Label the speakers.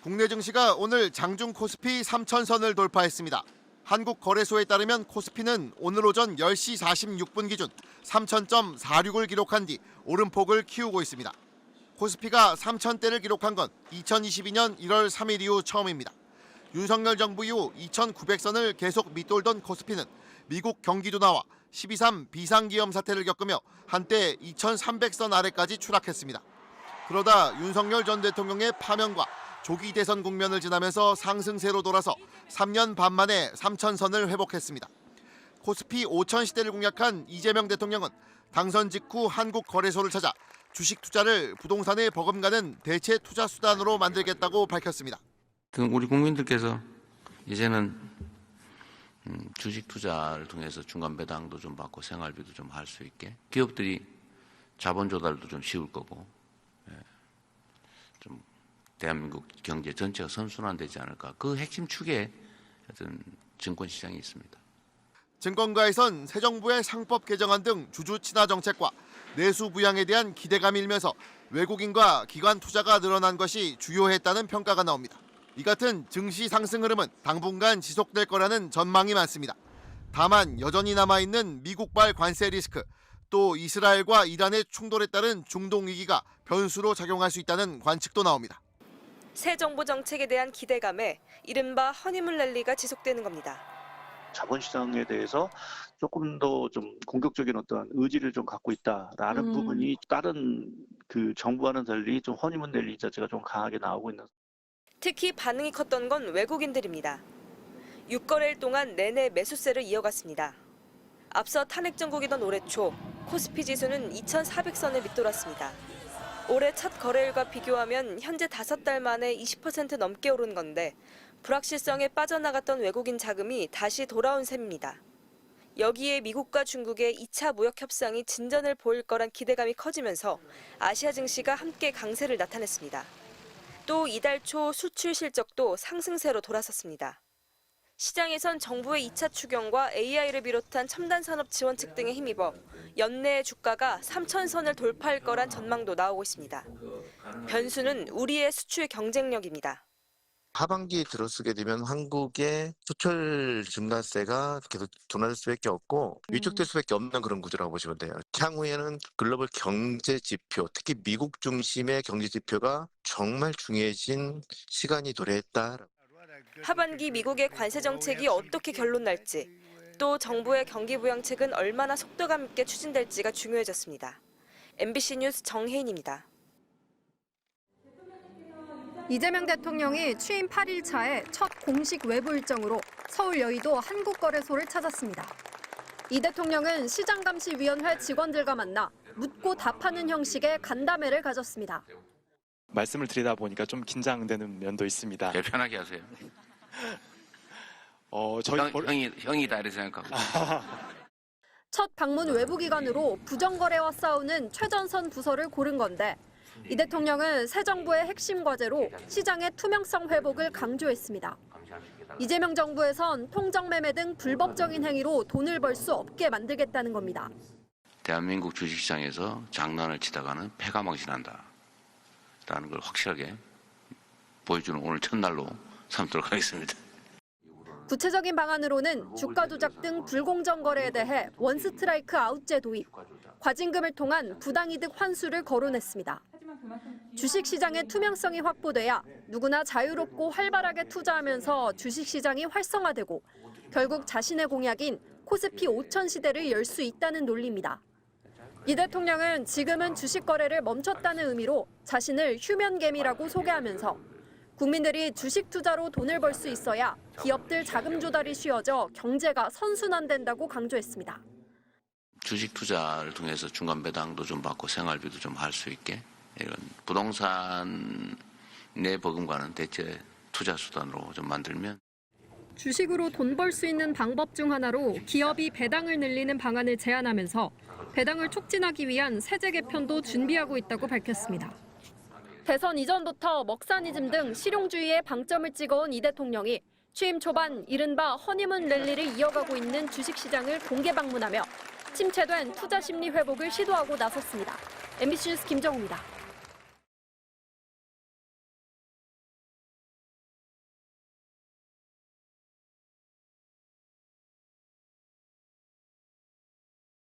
Speaker 1: 국내 증시가 오늘 장중 코스피 3,000선을 돌파했습니다. 한국거래소에 따르면 코스피는 오늘 오전 10시 46분 기준 3,000.46을 기록한 뒤 오름폭을 키우고 있습니다. 코스피가 3,000대를 기록한 건 2022년 1월 3일 이후 처음입니다. 윤석열 정부 이후 2,900선을 계속 밑돌던 코스피는 미국 경기 둔화와 12.3 비상기염 사태를 겪으며 한때 2,300선 아래까지 추락했습니다. 그러다 윤석열 전 대통령의 파면과 조기 대선 국면을 지나면서 상승세로 돌아서 3년 반 만에 3,000선을 회복했습니다. 코스피 5,000시대를 공략한 이재명 대통령은 당선 직후 한국거래소를 찾아 주식 투자를 부동산에 버금가는 대체 투자 수단으로 만들겠다고 밝혔습니다.
Speaker 2: 우리 국민들께서 이제는 주식 투자를 통해서 중간 배당도 좀 받고 생활비도 좀 할 수 있게, 기업들이 자본 조달도 좀 쉬울 거고, 좀 대한민국 경제 전체가 선순환되지 않을까. 그 핵심 축에 어떤 증권 시장이 있습니다.
Speaker 1: 증권가에선 새 정부의 상법 개정안 등 주주 친화 정책과 내수 부양에 대한 기대감이 일면서 외국인과 기관 투자가 늘어난 것이 주요했다는 평가가 나옵니다. 이 같은 증시 상승 흐름은 당분간 지속될 거라는 전망이 많습니다. 다만 여전히 남아있는 미국발 관세 리스크, 또 이스라엘과 이란의 충돌에 따른 중동 위기가 변수로 작용할 수 있다는 관측도 나옵니다.
Speaker 3: 새 정부 정책에 대한 기대감에 이른바 허니문 랠리가 지속되는 겁니다.
Speaker 4: 자본시장에 대해서 조금 더 좀 공격적인 어떤 의지를 좀 갖고 있다라는 부분이 다른 그 정부와는 달리 좀 허니문 랠리 자체가 좀 강하게 나오고 있는.
Speaker 3: 특히 반응이 컸던 건 외국인들입니다. 6거래일 동안 내내 매수세를 이어갔습니다. 앞서 탄핵 정국이던 올해 초 코스피 지수는 2,400선을 밑돌았습니다. 올해 첫 거래일과 비교하면 현재 5달 만에 20% 넘게 오른 건데 불확실성에 빠져나갔던 외국인 자금이 다시 돌아온 셈입니다. 여기에 미국과 중국의 2차 무역 협상이 진전을 보일 거란 기대감이 커지면서 아시아 증시가 함께 강세를 나타냈습니다. 또 이달 초 수출 실적도 상승세로 돌아섰습니다. 시장에선 정부의 2차 추경과 AI를 비롯한 첨단 산업 지원책 등에 힘입어 연내 주가가 3,000선을 돌파할 거란 전망도 나오고 있습니다. 변수는 우리의 수출 경쟁력입니다.
Speaker 5: 하반기에 들어서게 되면 한국의 수출 증가세가 계속 둔화될 수밖에 없고 위축될 수밖에 없는 그런 구조라고 보시면 돼요. 향후에는 글로벌 경제 지표, 특히 미국 중심의 경제 지표가 정말 중요해진 시간이 도래했다.
Speaker 3: 하반기 미국의 관세 정책이 어떻게 결론 날지, 또 정부의 경기 부양책은 얼마나 속도감 있게 추진될지가 중요해졌습니다. MBC 뉴스 정혜인입니다.
Speaker 6: 이재명 대통령이 취임 8일차에 첫 공식 외부 일정으로 서울 여의도 한국거래소를 찾았습니다. 이 대통령은 시장감시위원회 직원들과 만나 묻고 답하는 형식의 간담회를 가졌습니다.
Speaker 7: 말씀을 드리다 보니까 좀 긴장되는 면도 있습니다.
Speaker 2: 편하게 하세요. 형이다 이렇게 생각하고.
Speaker 6: 첫 방문 외부기관으로 부정거래와 싸우는 최전선 부서를 고른 건데 이 대통령은 새 정부의 핵심 과제로 시장의 투명성 회복을 강조했습니다. 이재명 정부에선 통정매매 등 불법적인 행위로 돈을 벌 수 없게 만들겠다는 겁니다.
Speaker 2: 대한민국 주식시장에서 장난을 치다가는 패가 망신한다 라는 걸 확실하게 보여주는 오늘 첫날로 삼도록 하겠습니다.
Speaker 6: 구체적인 방안으로는 주가 조작 등 불공정 거래에 대해 원스트라이크 아웃제 도입, 과징금을 통한 부당이득 환수를 거론했습니다. 주식시장의 투명성이 확보돼야 누구나 자유롭고 활발하게 투자하면서 주식시장이 활성화되고 결국 자신의 공약인 코스피 5,000시대를 열 수 있다는 논리입니다. 이 대통령은 지금은 주식 거래를 멈췄다는 의미로 자신을 휴면개미라고 소개하면서 국민들이 주식 투자로 돈을 벌 수 있어야 기업들 자금 조달이 쉬워져 경제가 선순환된다고 강조했습니다.
Speaker 2: 주식 투자를 통해서 중간 배당도 좀 받고 생활비도 좀 할 수 있게, 이런 부동산 내 버금가는 대체 투자 수단으로 좀 만들면.
Speaker 6: 주식으로 돈 벌 수 있는 방법 중 하나로 기업이 배당을 늘리는 방안을 제안하면서 배당을 촉진하기 위한 세제 개편도 준비하고 있다고 밝혔습니다. 대선 이전부터 먹사니즘 등 실용주의에 방점을 찍어온 이 대통령이 취임 초반 이른바 허니문 랠리를 이어가고 있는 주식시장을 공개 방문하며 침체된 투자 심리 회복을 시도하고 나섰습니다. MBC 뉴스 김정우입니다.